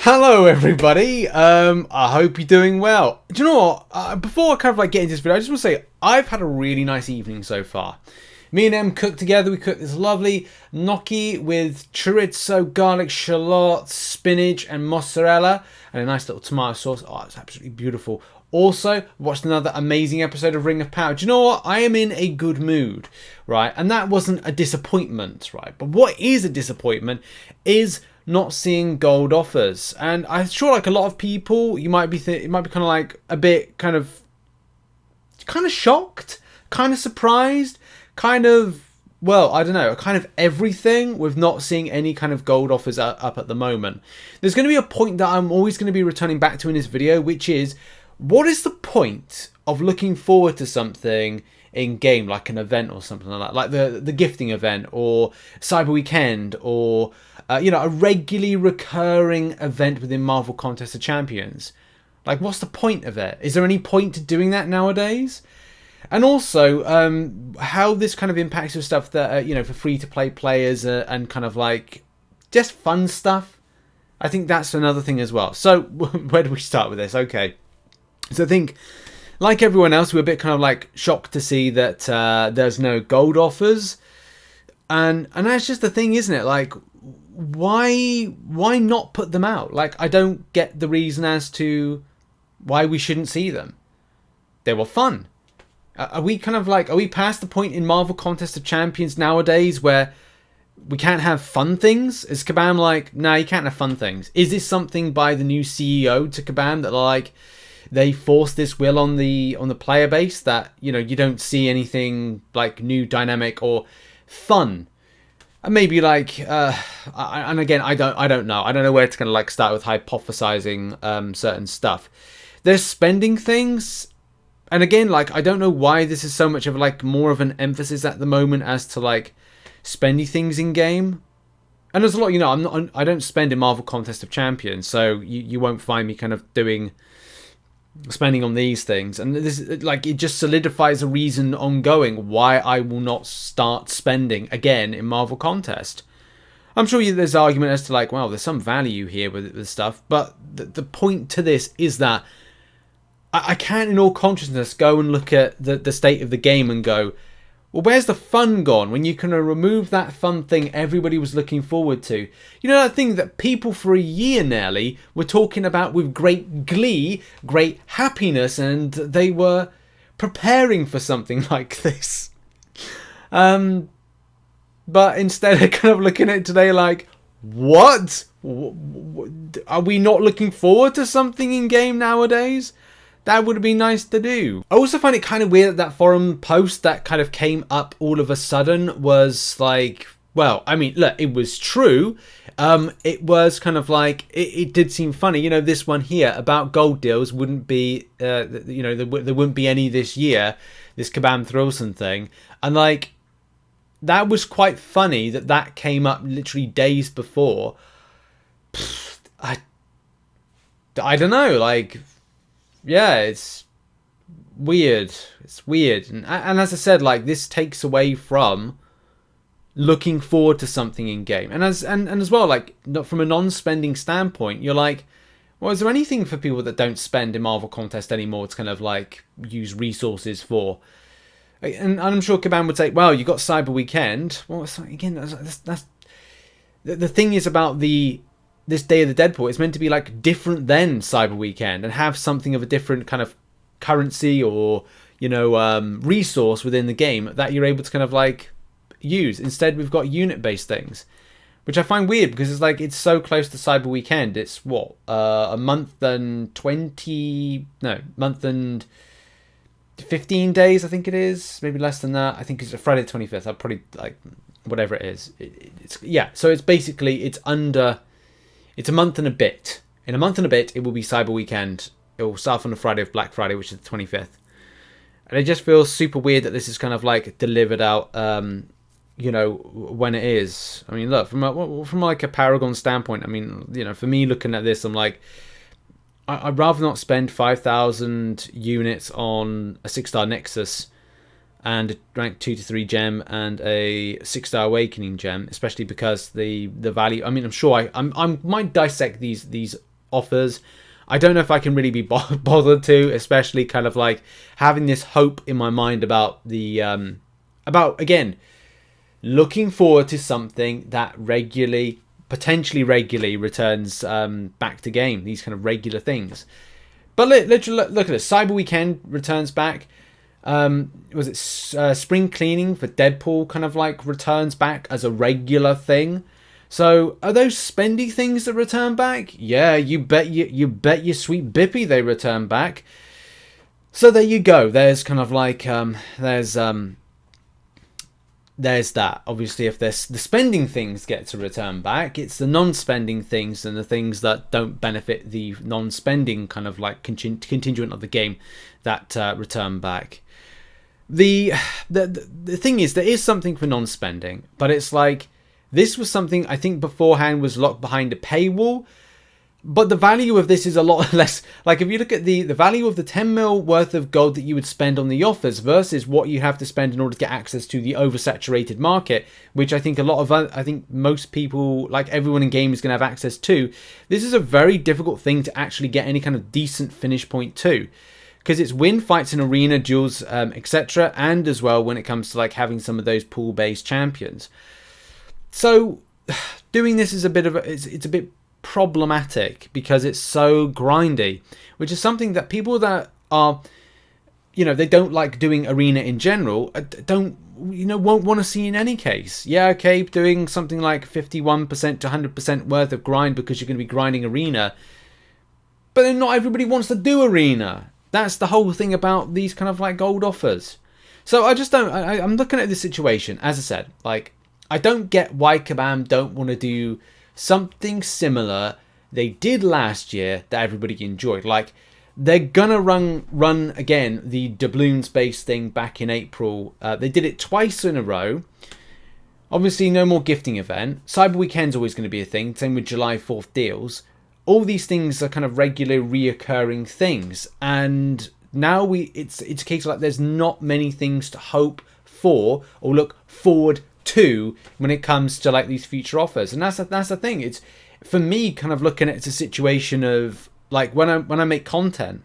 Hello everybody, I hope you're doing well. Do you know what, before I kind of like get into this video, I just want to say I've had a really nice evening so far. Me and Em cooked together. We cooked this lovely gnocchi with chorizo, garlic, shallot, spinach and mozzarella and a nice little tomato sauce. Oh, it's absolutely beautiful. Also, watched another amazing episode of Ring of Power. Do you know what? I am in a good mood, right? And that wasn't a disappointment, right? But what is a disappointment is not seeing gold offers. And I'm sure like a lot of people, you might be it might be kind of like a bit kind of shocked, kind of surprised, kind of, well, I don't know, kind of everything with not seeing any kind of gold offers up at the moment. There's going to be a point that I'm always going to be returning back to in this video, which is, what is the point of looking forward to something in game, like an event or something like that, like the gifting event or Cyber Weekend or a regularly recurring event within Marvel Contest of Champions? Like, what's the point of it? Is there any point to doing that nowadays? And also, how this kind of impacts your stuff that for free-to-play players and kind of like just fun stuff. I think that's another thing as well. So where do we start with this? Okay. So I think, like everyone else, we're a bit kind of like shocked to see that there's no gold offers, and that's just the thing, isn't it? Like, why not put them out? Like, I don't get the reason as to why we shouldn't see them. They were fun. Are we past the point in Marvel Contest of Champions nowadays where we can't have fun things? Is Kabam like, no, you can't have fun things? Is this something by the new CEO to Kabam that like, they force this will on the player base that you don't see anything like new, dynamic or fun, and maybe like and again I don't know where to kind of like start with hypothesizing certain stuff. They're spending things, and again, like, I don't know why this is so much of like more of an emphasis at the moment as to like spendy things in game. And there's a lot, I don't spend in Marvel Contest of Champions, so you won't find me kind of spending on these things, and this, like, it just solidifies a reason ongoing why I will not start spending again in Marvel Contest. I'm sure there's argument as to like, well, there's some value here with stuff, but the point to this is that I can't in all consciousness go and look at the state of the game and go, well, where's the fun gone when you can remove that fun thing everybody was looking forward to? That thing that people for a year nearly were talking about with great glee, great happiness, and they were preparing for something like this. But instead of kind of looking at it today like, what? Are we not looking forward to something in game nowadays? That would be nice to do. I also find it kind of weird that forum post that kind of came up all of a sudden was like, well, I mean, look, it was true. It was kind of like, it did seem funny. This one here about gold deals wouldn't be, there wouldn't be any this year, this Kabam Thrilson thing. And like, that was quite funny that came up literally days before. I don't know, like, yeah, it's weird. It's weird. And as I said, like, this takes away from looking forward to something in game. And as well, like, from a non-spending standpoint, you're like, well, is there anything for people that don't spend in Marvel Contest anymore to kind of like use resources for? And I'm sure Kabam would say, well, you got Cyber Weekend. Well, again, that's the thing is about this Day of the Deadpool. It's meant to be like different than Cyber Weekend and have something of a different kind of currency or resource within the game that you're able to kind of like use. Instead, we've got unit-based things, which I find weird because it's like, it's so close to Cyber Weekend. It's what, a month and 15 days, I think it is, maybe less than that. I think it's Friday the 25th. I'll probably, like, whatever it is. So it's basically, it's a month and a bit. In a month and a bit, it will be Cyber Weekend. It will start on the Friday of Black Friday, which is the 25th. And it just feels super weird that this is kind of like delivered out, when it is. I mean, look, from like a Paragon standpoint, I mean, for me looking at this, I'm like, I'd rather not spend 5,000 units on a 6-star Nexus and a rank 2 to 3 gem and a 6-star Awakening gem, especially because the value. I mean, I'm sure I might dissect these offers. I don't know if I can really be bothered to, especially kind of like having this hope in my mind about the again, looking forward to something that potentially regularly returns back to game, these kind of regular things. But literally, look at this. Cyber Weekend returns back. Was it spring cleaning for Deadpool kind of like returns back as a regular thing? So are those spendy things that return back? Yeah, you bet your sweet bippy they return back. So there you go. There's kind of like there's that. Obviously, if there's the spending things get to return back, it's the non-spending things and the things that don't benefit the non-spending kind of like contingent of the game that return back. The thing is, there is something for non-spending, but it's like this was something I think beforehand was locked behind a paywall. But the value of this is a lot less. Like if you look at the value of the 10 mil worth of gold that you would spend on the offers versus what you have to spend in order to get access to the oversaturated market, which I think most people, like everyone in game, is going to have access to. This is a very difficult thing to actually get any kind of decent finish point to, because it's win fights in arena, duels, etc., and as well when it comes to like having some of those pool-based champions. So doing this is it's a bit problematic because it's so grindy, which is something that people that are, they don't like doing arena in general, won't want to see in any case. Yeah, okay, doing something like 51% to 100% worth of grind because you're going to be grinding arena, but then not everybody wants to do arena. That's the whole thing about these kind of like gold offers. So I just don't. I'm looking at this situation, as I said, like I don't get why Kabam don't want to do something similar they did last year that everybody enjoyed. Like they're gonna run again the doubloons based thing back in April. They did it twice in a row. Obviously no more gifting event. Cyber Weekend's always going to be a thing, same with July 4th deals. All these things are kind of regular reoccurring things, and now it's a case of like there's not many things to hope for or look forward to when it comes to like these future offers. And that's the thing. It's, for me, kind of looking at it's a situation of like when I make content,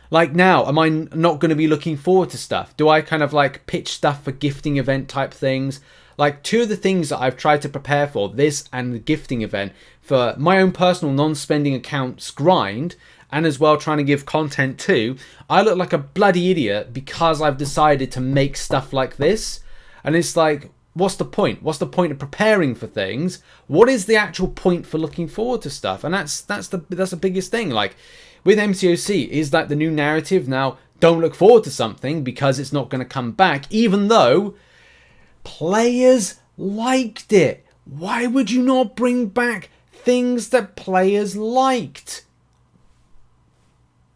like now, am I not going to be looking forward to stuff? Do I kind of like pitch stuff for gifting event type things? Like two of the things that I've tried to prepare for, this and the gifting event, for my own personal non-spending accounts grind, and as well trying to give content too, I look like a bloody idiot because I've decided to make stuff like this. And it's like, what's the point? What's the point of preparing for things? What is the actual point for looking forward to stuff? And that's the biggest thing. Like with MCOC, is that the new narrative now? Don't look forward to something because it's not going to come back, even though players liked it. Why would you not bring back things that players liked?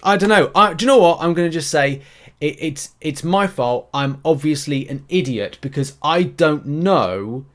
I don't know. Do you know what? I'm going to just say it's my fault. I'm obviously an idiot because I don't know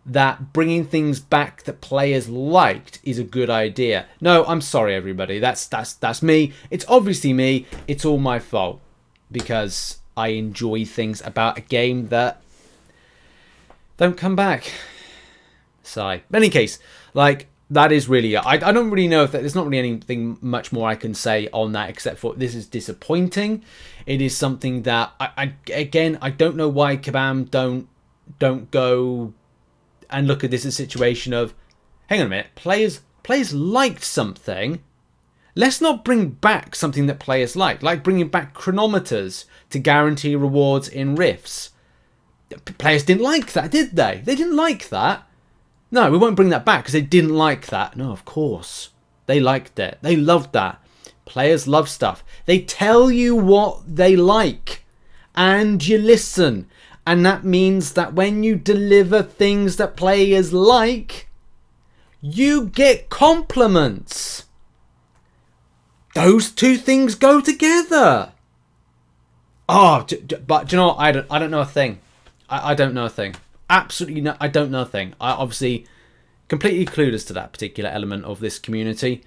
that bringing things back that players liked is a good idea. No, I'm sorry, everybody. That's me. It's obviously me. It's all my fault because I enjoy things about a game that don't come back. Sigh. In any case, like, that is really, I don't really know if there's not really anything much more I can say on that except for this is disappointing. It is something that I don't know why Kabam don't go and look at this as a situation of, hang on a minute, players liked something. Let's not bring back something that players liked, like bringing back chronometers to guarantee rewards in rifts. Players didn't like that, did they? They didn't like that. No, we won't bring that back because they didn't like that. No, of course. They liked it. They loved that. Players love stuff. They tell you what they like and you listen. And that means that when you deliver things that players like, you get compliments. Those two things go together. Oh, but do you know what? I don't know a thing. I don't know a thing. Absolutely no, I don't know a thing. I obviously completely clueless to that particular element of this community.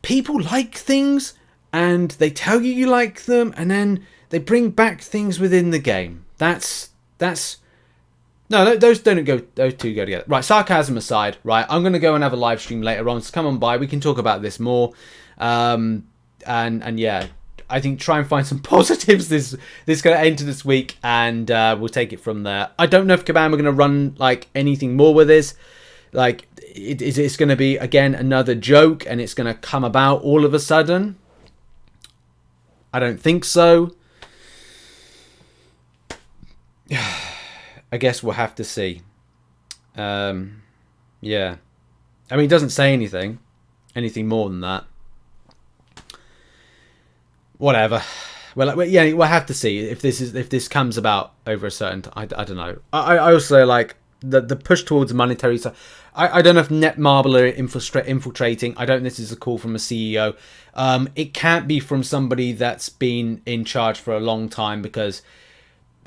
People like things and they tell you you like them and then they bring back things within the game. That's No, those don't go. Those two go together. Right, sarcasm aside. Right, I'm gonna go and have a live stream later on. So come on by. We can talk about this more. And yeah, I think try and find some positives this gonna enter this week, and we'll take it from there. I don't know if Kabam are gonna run like anything more with this. Like, it's gonna be again another joke, and it's gonna come about all of a sudden. I don't think so. I guess we'll have to see. Yeah. I mean, it doesn't say anything more than that. Whatever. Well, yeah, we'll have to see if this comes about over a certain time. I don't know. I also like the push towards monetary stuff. I don't know if Netmarble are infiltrating. I don't know if this is a call from a CEO. It can't be from somebody that's been in charge for a long time, because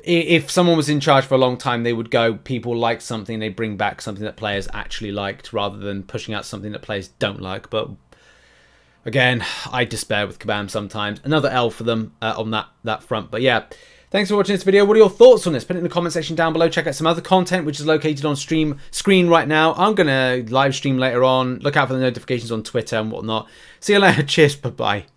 if someone was in charge for a long time, they would go, people like something, they bring back something that players actually liked, rather than pushing out something that players don't like. But again, I despair with Kabam sometimes. Another L for them on that front. But yeah, thanks for watching this video. What are your thoughts on this? Put it in the comment section down below. Check out some other content which is located on screen right now. I'm going to live stream later on. Look out for the notifications on Twitter and whatnot. See you later. Cheers. Bye-bye.